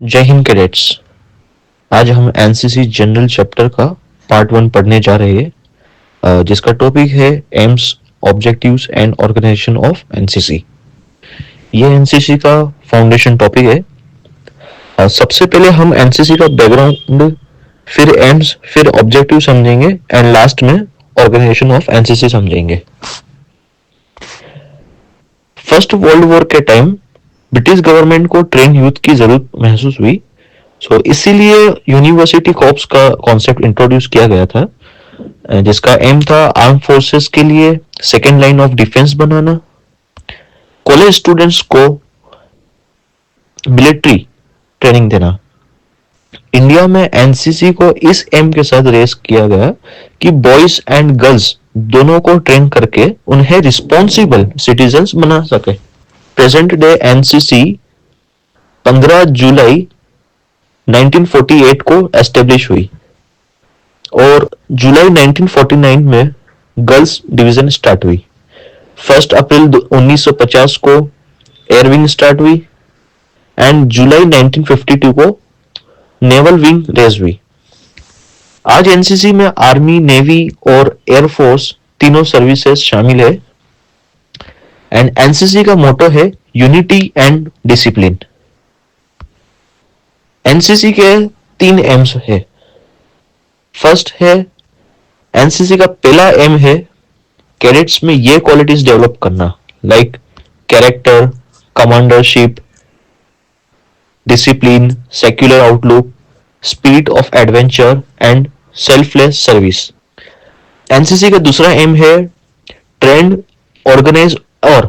जय हिंद कैडेट्स। आज हम एनसीसी जनरल चैप्टर का पार्ट 1 पढ़ने जा रहे हैं, जिसका टॉपिक है aims, objectives and organisation of NCC. ये एनसीसी का फाउंडेशन टॉपिक है। सबसे पहले हम एनसीसी का बैकग्राउंड, फिर एम्स, फिर ऑब्जेक्टिव समझेंगे एंड लास्ट में ऑर्गेनाइजेशन ऑफ एनसीसी समझेंगे। फर्स्ट वर्ल्ड वॉर के टाइम ब्रिटिश गवर्नमेंट को ट्रेन यूथ की जरूरत महसूस हुई। इसीलिए यूनिवर्सिटी कॉर्प्स का कॉन्सेप्ट इंट्रोड्यूस किया गया था, जिसका एम था आर्म फोर्सेस के लिए second line of defence banana, college students को मिलिट्री ट्रेनिंग देना। इंडिया में एनसीसी को इस एम के साथ रेस किया गया कि बॉयज एंड गर्ल्स दोनों को ट्रेन करके उन्हें रिस्पॉन्सिबल सिटीजन्स बना सके। प्रेजेंट डे एनसीसी 15 जुलाई 1948 को एस्टेब्लिश हुई और जुलाई 1949 में गर्ल्स डिवीजन स्टार्ट हुई। 1 अप्रैल 1950 को एयर विंग स्टार्ट हुई एंड जुलाई 1952 को नेवल विंग रेज हुई। आज एनसीसी में आर्मी, नेवी और एयरफोर्स तीनों सर्विसेज शामिल है एंड एनसीसी का मोटो है यूनिटी एंड डिसिप्लिन। एनसीसी के 3 एम्स है। फर्स्ट है, एनसीसी का पहला एम है कैडेट्स में ये क्वालिटीज डेवलप करना, like character, commandership, discipline, secular outlook, spirit of adventure and selfless service. NCC का दूसरा एम है ट्रेंड, ऑर्गेनाइज और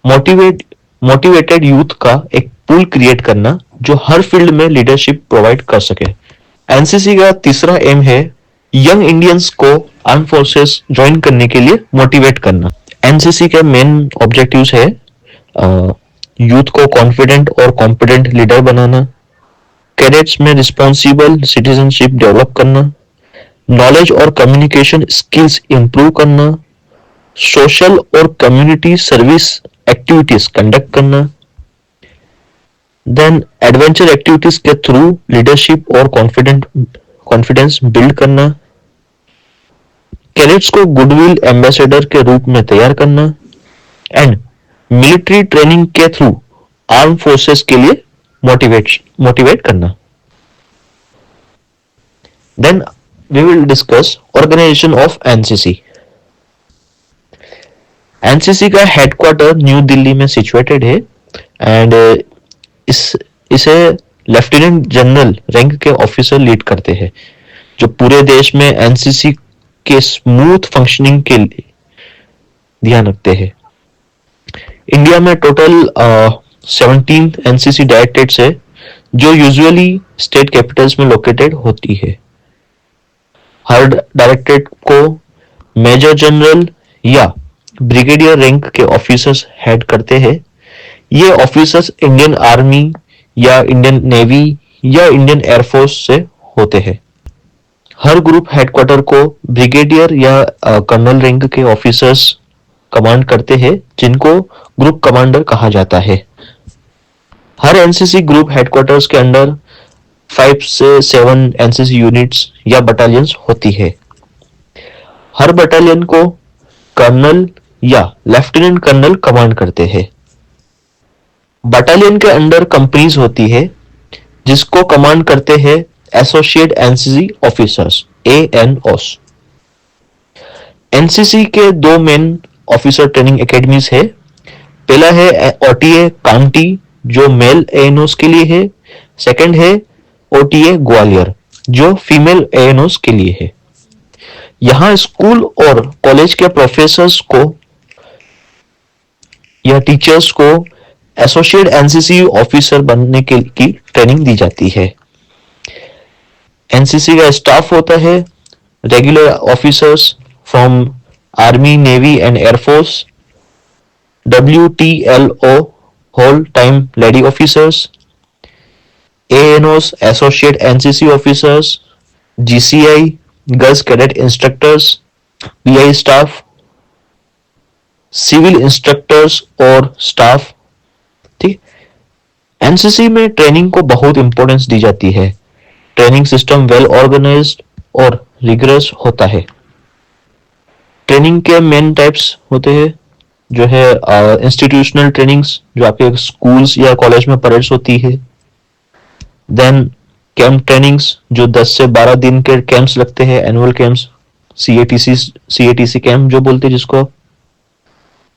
मोटिवेटेड यूथ का एक पूल क्रिएट करना जो हर फील्ड में लीडरशिप प्रोवाइड कर सके। एनसीसी का तीसरा एम है यंग इंडियंस को आर्म फोर्सेस ज्वाइन करने के लिए मोटिवेट करना। एनसीसी के मेन ऑब्जेक्टिव्स है यूथ को कॉन्फिडेंट और कॉम्पिटेंट लीडर बनाना, कैडेट्स में रिस्पॉन्सिबल सिटीजनशिप डेवलप करना, नॉलेज और कम्युनिकेशन स्किल्स इंप्रूव करना, सोशल और कम्युनिटी सर्विस एक्टिविटीज कंडक्ट करना, देन एडवेंचर एक्टिविटीज के थ्रू लीडरशिप और कॉन्फिडेंस बिल्ड करना, कैडेट्स को गुडविल एम्बेसडर के रूप में तैयार करना एंड मिलिट्री ट्रेनिंग के थ्रू आर्म फोर्सेस के लिए मोटिवेट करना। Then we will discuss organisation of NCC. NCC का हेडक्वार्टर न्यू दिल्ली में सिचुएटेड है एंड इसे लेफ्टिनेंट जनरल रैंक के ऑफिसर लीड करते हैं, जो पूरे देश में एनसीसी के स्मूथ फंक्शनिंग के लिए ध्यान रखते हैं। इंडिया में टोटल 17 एनसीसी डायरेक्टरेट्स है, जो यूजुअली स्टेट कैपिटल्स में लोकेटेड होती है। हर डायरेक्टरेट को मेजर जनरल या ब्रिगेडियर रैंक के ऑफिसर्स हेड करते हैं। ये ऑफिसर्स इंडियन आर्मी या इंडियन नेवी या इंडियन एयरफोर्स से होते हैं। हर ग्रुप हेडक्वार्टर को ब्रिगेडियर या कर्नल रैंक के ऑफिसर्स कमांड करते हैं, जिनको ग्रुप कमांडर कहा जाता है। हर एनसीसी ग्रुप हेडक्वार्टर्स के अंडर 5 से 7 एनसीसी यूनिट्स या बटालियंस होती है। हर बटालियन को कर्नल या लेफ्टिनेंट कर्नल कमांड करते हैं। बटालियन के अंडर कंपनीज होती है, जिसको कमांड करते हैं एसोसिएट एनसीसी ऑफिसर्स, एएनओस। एनसीसी के 2 मेन ऑफिसर ट्रेनिंग एकेडमीज है। पहला है ओटीए कांटी, जो मेल एएनओस के लिए है। सेकंड है ओटीए ग्वालियर, जो फीमेल एएनओस के लिए है। यहां स्कूल और कॉलेज के प्रोफेसर्स को या टीचर्स को एसोसिएट एनसीसी ऑफिसर बनने की ट्रेनिंग दी जाती है। एनसीसी का स्टाफ होता है regular officers from army, navy and air force, WTLO whole time lady officers, ANOs associate NCC officers, GCI girls cadet instructors, PI staff, civil instructors और staff. ठीक, NCC में ट्रेनिंग को बहुत इंपॉर्टेंस दी जाती है। ट्रेनिंग सिस्टम वेल ऑर्गेनाइज्ड और rigorous होता है। ट्रेनिंग के मेन टाइप्स होते हैं, जो है इंस्टीट्यूशनल ट्रेनिंग्स, जो आपके स्कूल्स या कॉलेज में परेड्स होती है। देन कैंप ट्रेनिंग्स, जो 10 से 12 दिन के कैंप्स लगते हैं, एनुअल कैंप्स, सीएटीसी कैंप जो बोलते हैं जिसको।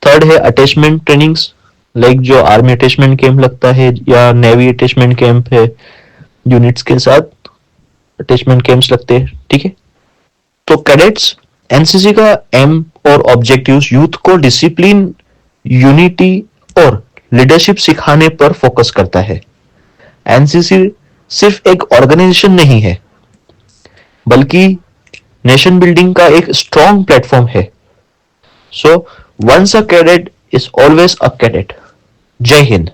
थर्ड है अटैचमेंट ट्रेनिंग्स, लाइक जो आर्मी अटैचमेंट कैंप लगता है या नेवी अटैचमेंट कैंप है, यूनिट्स के साथ अटैचमेंट कैंप्स लगते हैं, ठीक है। तो कैडेट्स, एनसीसी का एम और ऑब्जेक्टिव्स यूथ को डिसिप्लिन, यूनिटी और लीडरशिप सिखाने पर फोकस करता है। एनसीसी सिर्फ एक ऑर्गेनाइजेशन नहीं है, बल्कि नेशन बिल्डिंग का एक स्ट्रॉन्ग प्लेटफॉर्म है। So once a cadet is always a cadet. जय हिंद।